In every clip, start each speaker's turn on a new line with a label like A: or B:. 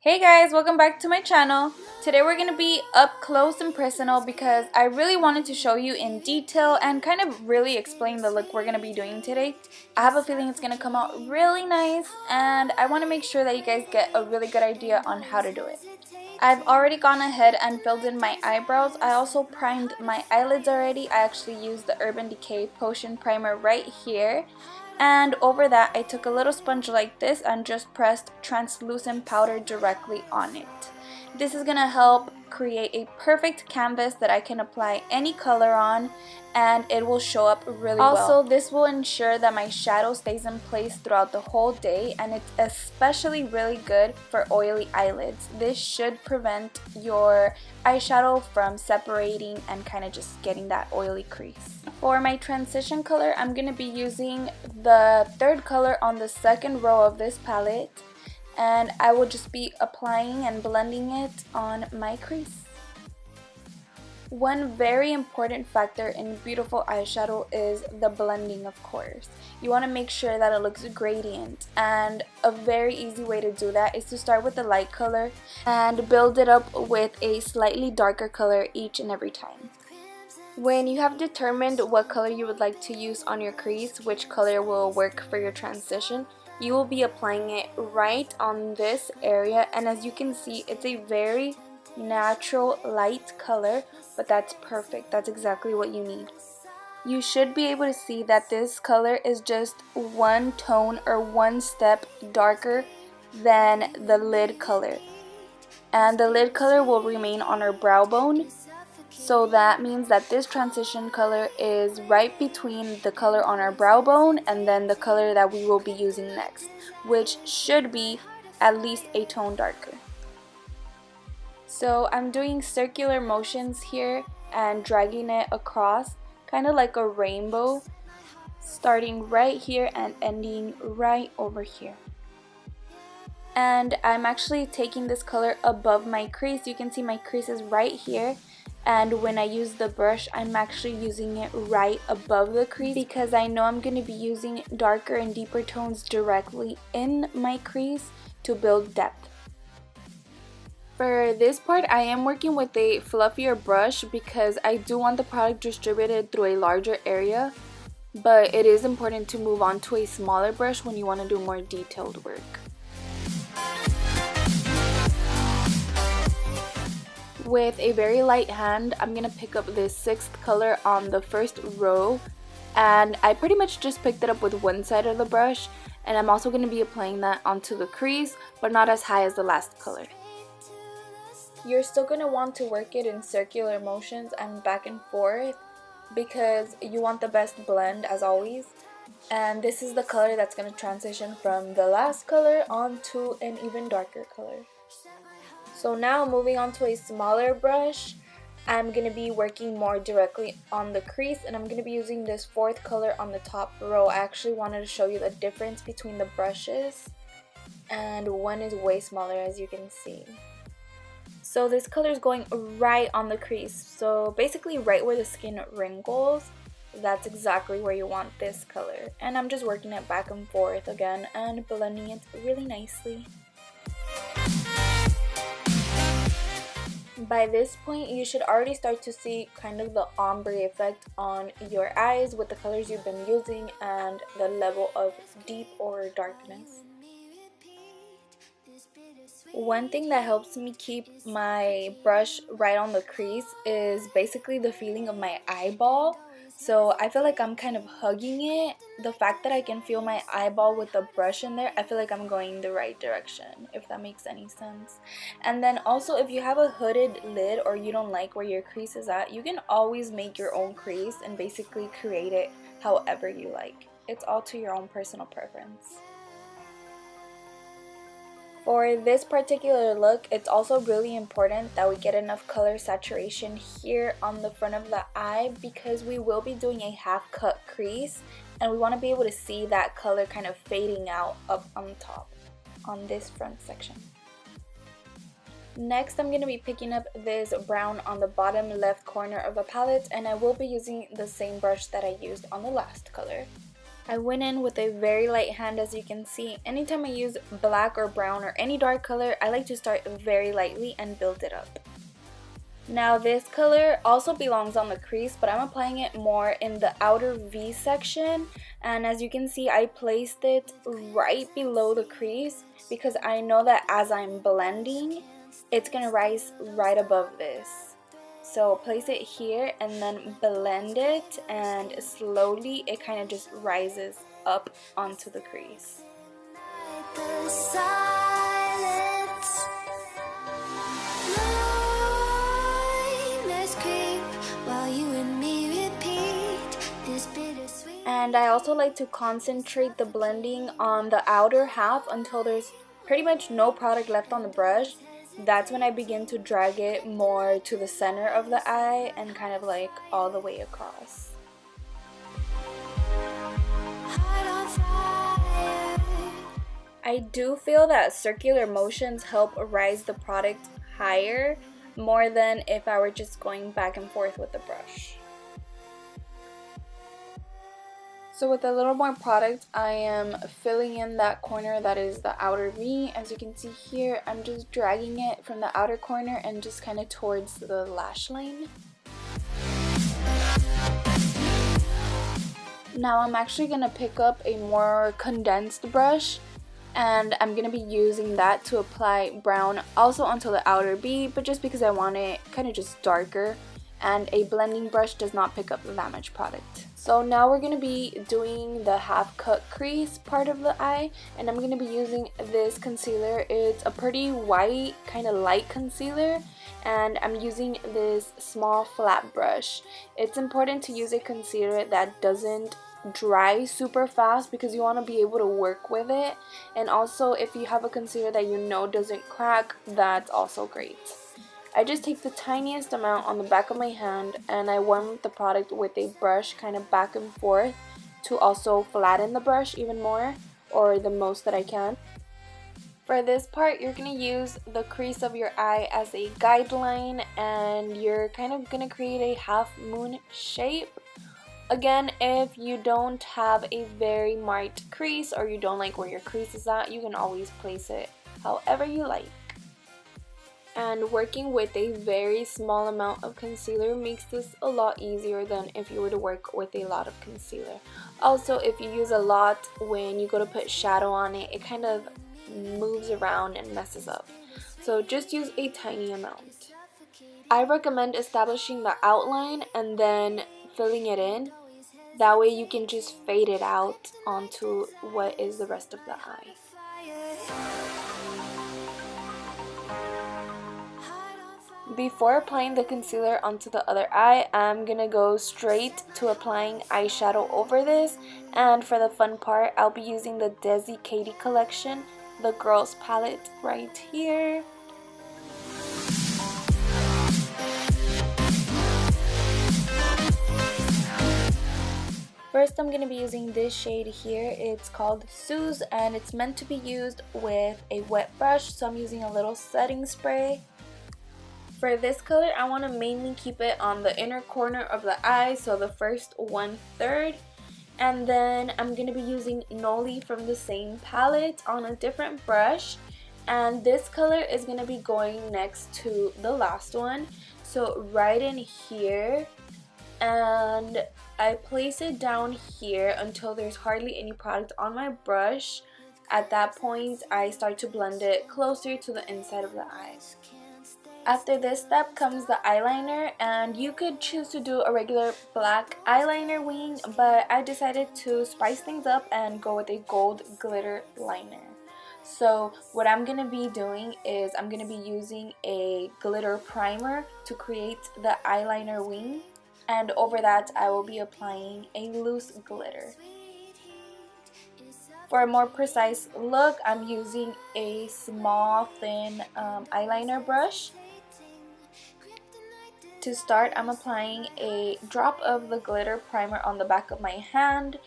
A: Hey guys, welcome back to my channel. Today we're going to be up close and personal because I really wanted to show you in detail and kind of really explain the look we're going to be doing today. I have a feeling it's going to come out really nice and I want to make sure that you guys get a really good idea on how to do it. I've already gone ahead and filled in my eyebrows. I also primed my eyelids already. I actually used the Urban Decay Potion Primer right here. And over that, I took a little sponge like this and just pressed translucent powder directly on it. This is going to help create a perfect canvas that I can apply any color on, and it will show up really well. Also, this will ensure that my shadow stays in place throughout the whole day, and it's especially really good for oily eyelids. This should prevent your eyeshadow from separating and kind of just getting that oily crease. For my transition color, I'm going to be using the third color on the second row of this palette, and I will just be applying and blending it on my crease. One very important factor in beautiful eyeshadow is the blending, of course. You want to make sure that it looks gradient, and a very easy way to do that is to start with the light color and build it up with a slightly darker color each and every time. When you have determined what color you would like to use on your crease, which color will work for your transition, you will be applying it right on this area, and as you can see, it's a very natural light color, but that's perfect. That's exactly what you need. You should be able to see that this color is just one tone or one step darker than the lid color, and the lid color will remain on our brow bone. So that means that this transition color is right between the color on our brow bone and then the color that we will be using next, which should be at least a tone darker. So I'm doing circular motions here and dragging it across, kind of like a rainbow, starting right here and ending right over here. And I'm actually taking this color above my crease. You can see my crease is right here. And when I use the brush, I'm actually using it right above the crease because I know I'm going to be using darker and deeper tones directly in my crease to build depth. For this part, I am working with a fluffier brush because I do want the product distributed through a larger area, but it is important to move on to a smaller brush when you want to do more detailed work. With a very light hand, I'm going to pick up this sixth color on the first row, and I pretty much just picked it up with one side of the brush, and I'm also going to be applying that onto the crease, but not as high as the last color. You're still going to want to work it in circular motions and back and forth because you want the best blend as always, and this is the color that's going to transition from the last color onto an even darker color. So now moving on to a smaller brush, I'm going to be working more directly on the crease, and I'm going to be using this fourth color on the top row. I actually wanted to show you the difference between the brushes, and one is way smaller, as you can see. So this color is going right on the crease, so basically right where the skin wrinkles, that's exactly where you want this color. And I'm just working it back and forth again and blending it really nicely. By this point, you should already start to see kind of the ombre effect on your eyes with the colors you've been using and the level of deep or darkness. One thing that helps me keep my brush right on the crease is basically the feeling of my eyeball. So I feel like I'm kind of hugging it. The fact that I can feel my eyeball with the brush in there, I feel like I'm going the right direction, if that makes any sense. And then also, if you have a hooded lid or you don't like where your crease is at, you can always make your own crease and basically create it however you like. It's all to your own personal preference. For this particular look, it's also really important that we get enough color saturation here on the front of the eye because we will be doing a half cut crease and we want to be able to see that color kind of fading out up on top on this front section. Next, I'm going to be picking up this brown on the bottom left corner of the palette, and I will be using the same brush that I used on the last color. I went in with a very light hand, as you can see. Anytime I use black or brown or any dark color, I like to start very lightly and build it up. Now this color also belongs on the crease, but I'm applying it more in the outer V section, and as you can see, I placed it right below the crease because I know that as I'm blending, it's gonna rise right above this. So place it here and then blend it, and slowly it kind of just rises up onto the crease. And I also like to concentrate the blending on the outer half until there's pretty much no product left on the brush. That's when I begin to drag it more to the center of the eye and kind of like all the way across. I do feel that circular motions help rise the product higher more than if I were just going back and forth with the brush. So with a little more product, I am filling in that corner that is the outer V. As you can see here, I'm just dragging it from the outer corner and just kind of towards the lash line. Now I'm actually going to pick up a more condensed brush, and I'm going to be using that to apply brown also onto the outer V, but just because I want it kind of just darker, and a blending brush does not pick up that much product. So now we're going to be doing the half cut crease part of the eye, and I'm going to be using this concealer. It's a pretty white, kind of light concealer, and I'm using this small flat brush. It's important to use a concealer that doesn't dry super fast because you want to be able to work with it, and also if you have a concealer that you know doesn't crack, that's also great. I just take the tiniest amount on the back of my hand and I warm the product with a brush kind of back and forth to also flatten the brush even more, or the most that I can. For this part, you're going to use the crease of your eye as a guideline, and you're kind of going to create a half moon shape. Again, if you don't have a very marked crease or you don't like where your crease is at, you can always place it however you like. And working with a very small amount of concealer makes this a lot easier than if you were to work with a lot of concealer. Also, if you use a lot when you go to put shadow on it, it kind of moves around and messes up. So just use a tiny amount. I recommend establishing the outline and then filling it in. That way you can just fade it out onto what is the rest of the eye. Before applying the concealer onto the other eye, I'm gonna go straight to applying eyeshadow over this, and for the fun part, I'll be using the DESI KATY collection, the girls palette right here. First, I'm going to be using this shade here. It's called Suze, and it's meant to be used with a wet brush, so I'm using a little setting spray. For this color, I want to mainly keep it on the inner corner of the eye, so the first 1/3. And then I'm going to be using Noli from the same palette on a different brush. And this color is going to be going next to the last one. So right in here, and I place it down here until there's hardly any product on my brush. At that point, I start to blend it closer to the inside of the eye. After this step comes the eyeliner, and you could choose to do a regular black eyeliner wing, but I decided to spice things up and go with a gold glitter liner. So what I'm going to be doing is I'm going to be using a glitter primer to create the eyeliner wing, and over that I will be applying a loose glitter. For a more precise look, I'm using a small thin eyeliner brush. To start, I'm applying a drop of the glitter primer on the back of my hand,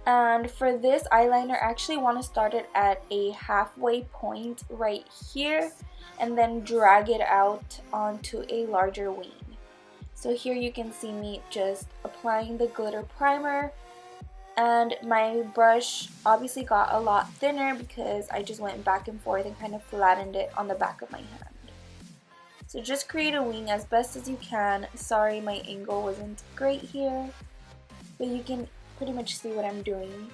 A: and for this eyeliner I actually want to start it at a halfway point right here and then drag it out onto a larger wing. So here you can see me just applying the glitter primer, And my brush obviously got a lot thinner because I just went back and forth and kind of flattened it on the back of my hand. So just create a wing as best as you can. Sorry, my angle wasn't great here, but you can pretty much see what I'm doing.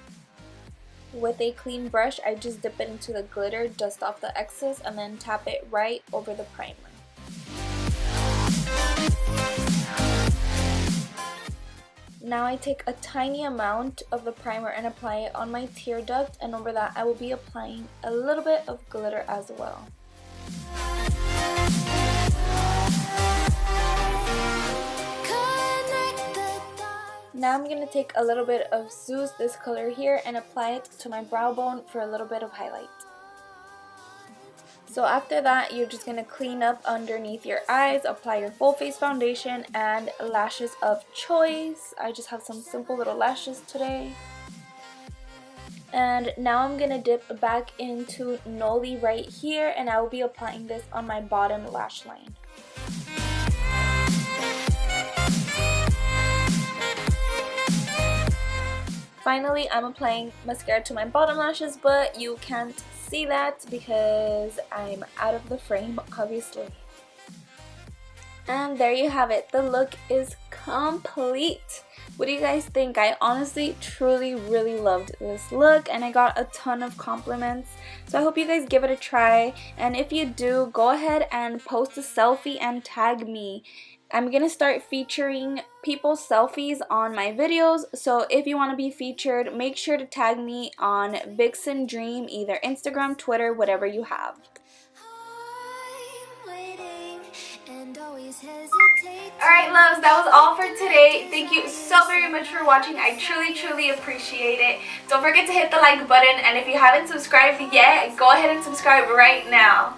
A: With a clean brush, I just dip it into the glitter, dust off the excess, and then tap it right over the primer. Now I take a tiny amount of the primer and apply it on my tear duct, and over that I will be applying a little bit of glitter as well. Now I'm going to take a little bit of Zeus, this color here, and apply it to my brow bone for a little bit of highlight. So after that, you're just going to clean up underneath your eyes, apply your full face foundation and lashes of choice. I just have some simple little lashes today. And now I'm going to dip back into Noli right here, and I will be applying this on my bottom lash line. Finally, I'm applying mascara to my bottom lashes, but you can't see that because I'm out of the frame, obviously. And there you have it. The look is complete. What do you guys think? I honestly, truly, really loved this look, and I got a ton of compliments. So I hope you guys give it a try. And if you do, go ahead and post a selfie and tag me. I'm going to start featuring people's selfies on my videos, so if you want to be featured, make sure to tag me on DEVIXENDREAM, either Instagram, Twitter, whatever you have. Alright loves, that was all for today. Thank you so very much for watching. I truly appreciate it. Don't forget to hit the like button, and if you haven't subscribed yet, go ahead and subscribe right now.